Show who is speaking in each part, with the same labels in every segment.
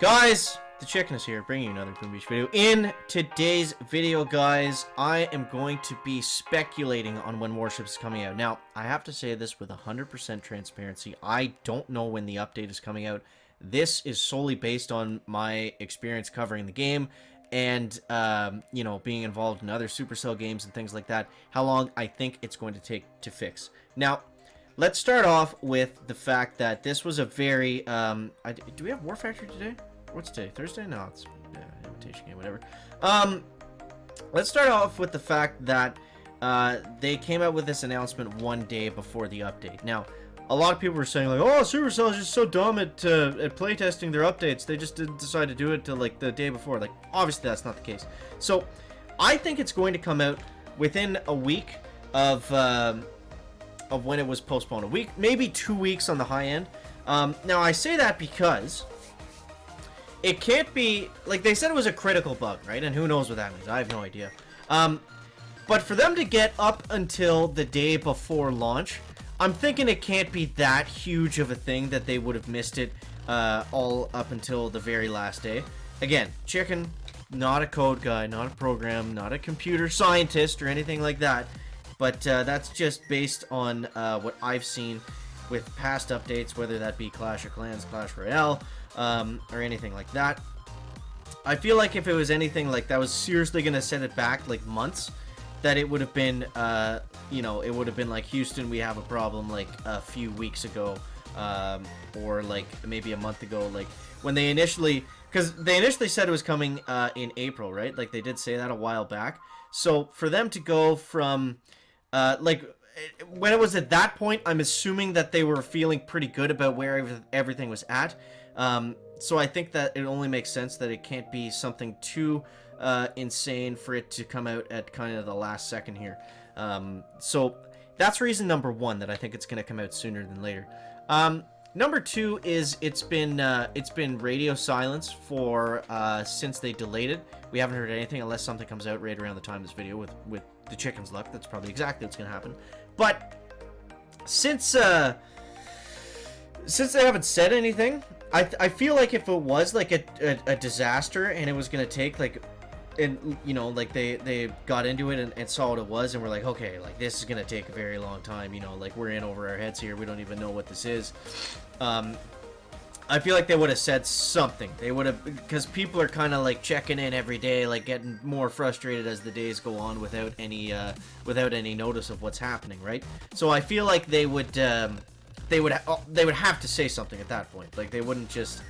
Speaker 1: Guys, the chicken is here, bringing you another Boom Beach video. In today's video, guys, I am going to be speculating on when Warships is coming out. Now, I have to say this with 100% transparency. I don't know when the update is coming out. This is solely based on my experience covering the game and, you know, being involved in other Supercell games and things like that. How long I think it's going to take to fix. Now, let's start off with the fact that this was a very, do we have War Factory today? What's today? Thursday? No, it's invitation game, whatever. Let's start off with the fact that they came out with this announcement one day before the update. Now, a lot of people were saying, like, oh, Supercell is just so dumb at playtesting their updates. They just didn't decide to do it till, like, the day before. Like, obviously that's not the case. So, I think it's going to come out within a week of when it was postponed. A week, maybe 2 weeks on the high end. Now, I say that because it can't be, like, they said it was a critical bug, right? And who knows what that means? I have no idea. But for them to get up until the day before launch, I'm thinking it can't be that huge of a thing that they would have missed it all up until the very last day. Again, chicken, not a code guy, not a program, not a computer scientist or anything like that. But that's just based on what I've seen with past updates, whether that be Clash of Clans, Clash Royale, or anything like that. I feel like if it was anything like that was seriously going to set it back like months, that it would have been, you know, it would have been like, Houston, we have a problem like a few weeks ago, or like maybe a month ago, like when they initially, because they initially said it was coming in April, right? Like they did say that a while back. So for them to go from, like, when it was at that point, I'm assuming that they were feeling pretty good about where everything was at. So I think that it only makes sense that it can't be something too insane for it to come out at kind of the last second here. So that's reason number one, that I think it's going to come out sooner than later. Number two is it's been radio silence for since they delayed it. We haven't heard anything unless something comes out right around the time of this video with the chicken's luck. That's probably exactly what's going to happen. But since they haven't said anything, I feel like if it was like a disaster and it was going to take like, and you know, like they got into it and saw what it was and were like, okay, like this is going to take a very long time, you know, like we're in over our heads here, we don't even know what this is. I feel like they would have said something. They would have, because people are kind of like checking in every day, like getting more frustrated as the days go on without any notice of what's happening, right? So I feel like they would have to say something at that point. Like they wouldn't just,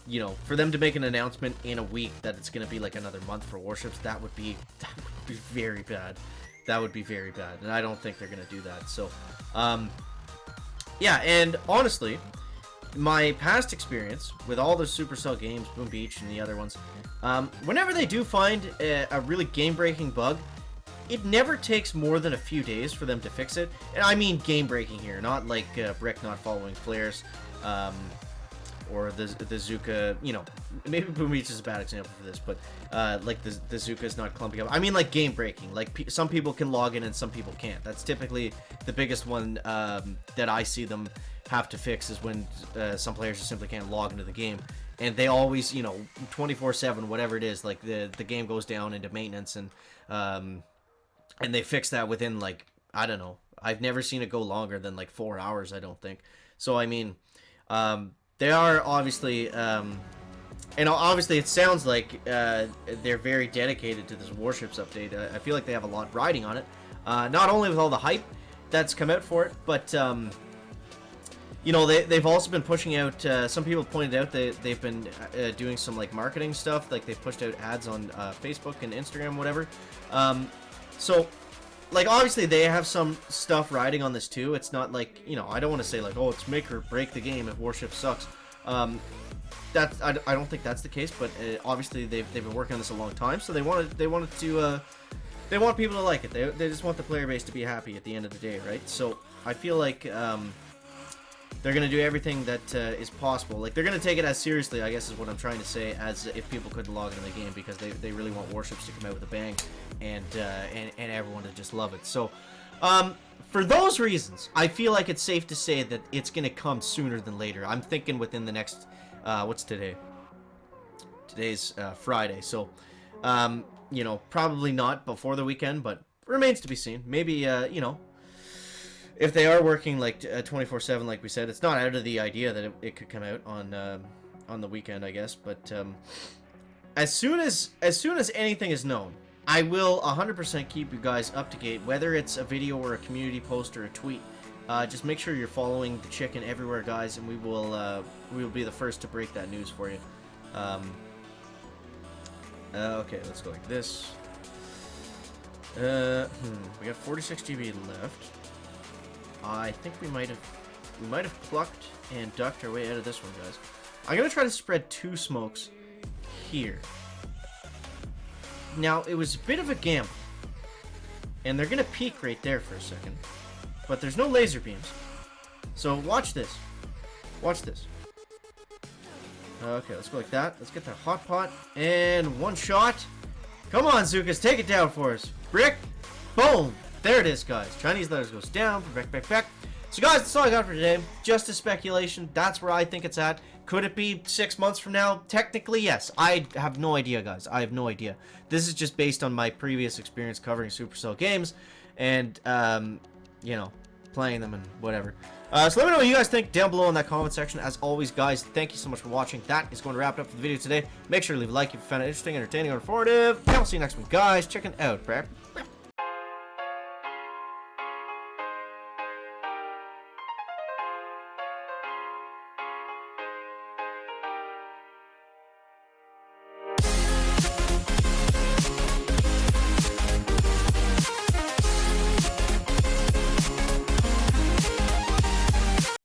Speaker 1: you know, for them to make an announcement in a week that it's going to be like another month for Warships, that would be very bad. That would be very bad, and I don't think they're going to do that. So, yeah, and honestly, my past experience with all the Supercell games, Boom Beach and the other ones, whenever they do find a really game-breaking bug, it never takes more than a few days for them to fix it. And I mean game-breaking here, not like Brick not following flares, or the Zuka, you know, maybe Boom Beach is a bad example for this, but like the Zuka is not clumping up. I mean like game-breaking, like some people can log in and some people can't. That's typically the biggest one that I see them have to fix, is when some players just simply can't log into the game, and they always, you know, 24/7, whatever it is, like the game goes down into maintenance, and they fix that within, like, I don't know, I've never seen it go longer than like 4 hours, I don't think. So I mean, they are obviously, and obviously it sounds like they're very dedicated to this Warships update. I feel like they have a lot riding on it, not only with all the hype that's come out for it, but you know, they've also been pushing out, some people pointed out they've been doing some like marketing stuff, like they've pushed out ads on Facebook and Instagram, whatever. So, like, obviously they have some stuff riding on this too. It's not like, you know, I don't want to say like, oh, it's make or break the game if Warship sucks. I don't think that's the case, but obviously they've been working on this a long time, so they want people to like it. They just want the player base to be happy at the end of the day, right? So I feel like they're going to do everything that is possible. Like, they're going to take it as seriously, I guess is what I'm trying to say, as if people couldn't log into the game, because they really want Warships to come out with a bang and everyone to just love it. So, for those reasons, I feel like it's safe to say that it's going to come sooner than later. I'm thinking within the next, what's today? Today's Friday, so you know, probably not before the weekend, but remains to be seen. Maybe you know, if they are working like 24/7, like we said, it's not out of the idea that it could come out on the weekend, I guess. But as soon as anything is known, I will 100% keep you guys up to date, whether it's a video or a community post or a tweet. Just make sure you're following the chicken everywhere, guys, and we will be the first to break that news for you. Okay, let's go like this. We got 46 GB left. I think we might have plucked and ducked our way out of this one, guys. I'm gonna try to spread 2 smokes here. Now, it was a bit of a gamble, and they're gonna peek right there for a second, but there's no laser beams. So watch this. Watch this. Okay, let's go like that. Let's get that hot pot, and 1 shot. Come on, Zukas, take it down for us. Brick, boom. There it is, guys. Chinese letters goes down. Back. So, guys, that's all I got for today. Just a speculation. That's where I think it's at. Could it be 6 months from now? Technically, yes. I have no idea, guys. I have no idea. This is just based on my previous experience covering Supercell games and, you know, playing them and whatever. So let me know what you guys think down below in that comment section. As always, guys, thank you so much for watching. That is going to wrap it up for the video today. Make sure to leave a like if you found it interesting, entertaining, or informative. And I'll see you next one, guys. Check it out, bruh.